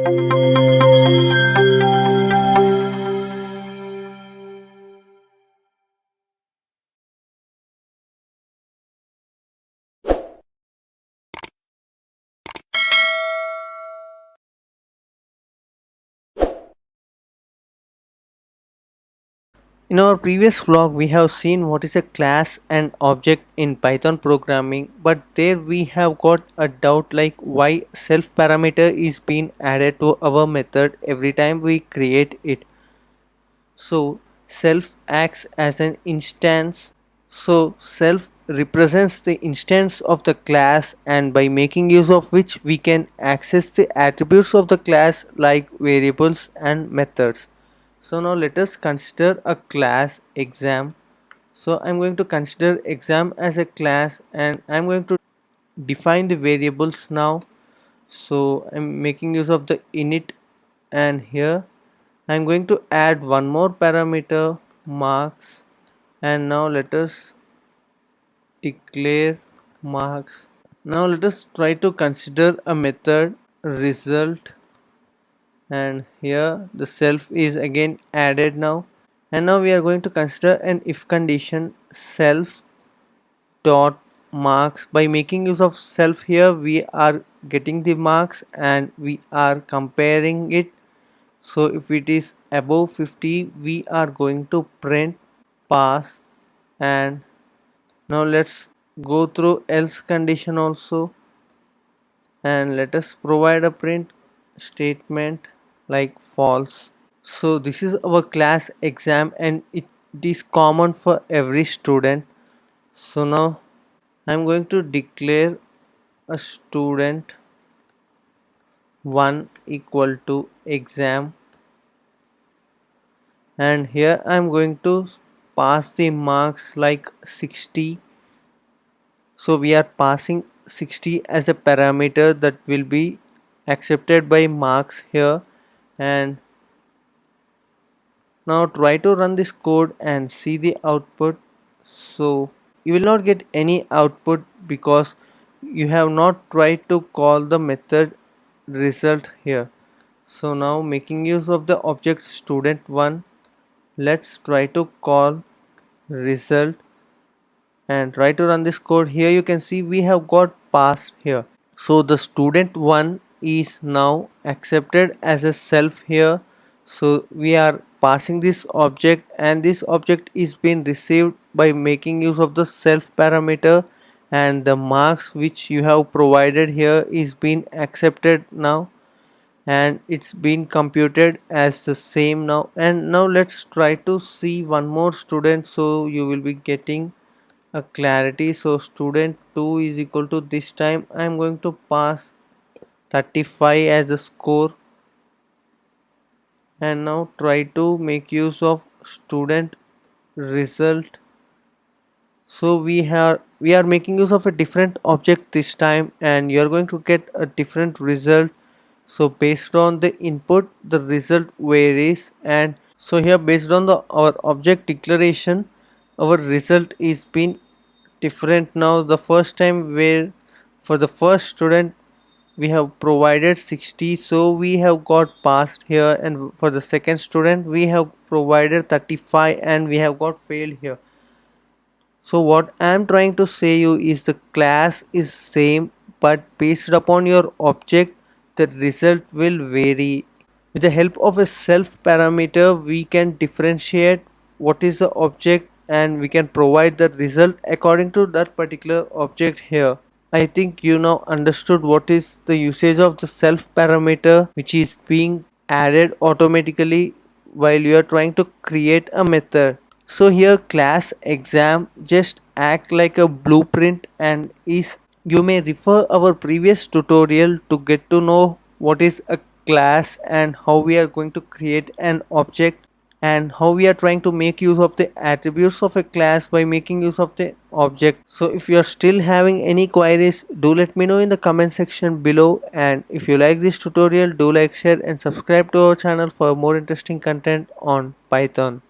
In our previous vlog, we have seen what is a class and object in Python programming, but there we have got a doubt like why self parameter is being added to our method every time we create it. So self acts as an instance. So self represents the instance of the class, and by making use of which we can access the attributes of the class like variables and methods. So now let us consider a class exam. So I'm going to consider exam as a class and I'm going to define the variables now. So I'm making use of the init, and here I'm going to add one more parameter, marks, and now let us declare marks. Now let us try to consider a method result, and here the self is again added now. And now we are going to consider an if condition self dot marks. By making use of self here, we are getting the marks and we are comparing it. So if it is above 50, we are going to print pass. And now let's go through else condition also, and let us provide a print statement like false. So this is our class exam and it is common for every student. So now I'm going to declare a student 1 equal to exam, and here I'm going to pass the marks like 60. So we are passing 60 as a parameter that will be accepted by marks here. And now try to run this code and see the output. So you will not get any output because you have not tried to call the method result here. So now making use of the object student1, let's try to call result and try to run this code. Here you can see we have got passed here. So the student1 is now accepted as a self here. So we are passing this object and this object is being received by making use of the self parameter, and the marks which you have provided here is being accepted now and it's been computed as the same now. And now let's try to see one more student so you will be getting a clarity. So student 2 is equal to, this time I'm going to pass 35 as a score, and now try to make use of student result. So we are making use of a different object this time and you are going to get a different result. So based on the input the result varies, and so here based on the our object declaration our result is been different. Now the first time where for the first student we have provided 60, so we have got passed here, and for the second student we have provided 35 and we have got failed here. So what I am trying to say you is the class is same, but based upon your object the result will vary. With the help of a self parameter we can differentiate what is the object and we can provide the result according to that particular object here. I think you now understood what is the usage of the self parameter which is being added automatically while you are trying to create a method. So here class exam just act like a blueprint and is, you may refer our previous tutorial to get to know what is a class and how we are going to create an object and how we are trying to make use of the attributes of a class by making use of the object. So if you are still having any queries, do let me know in the comment section below, and if you like this tutorial, do like, share and subscribe to our channel for more interesting content on Python.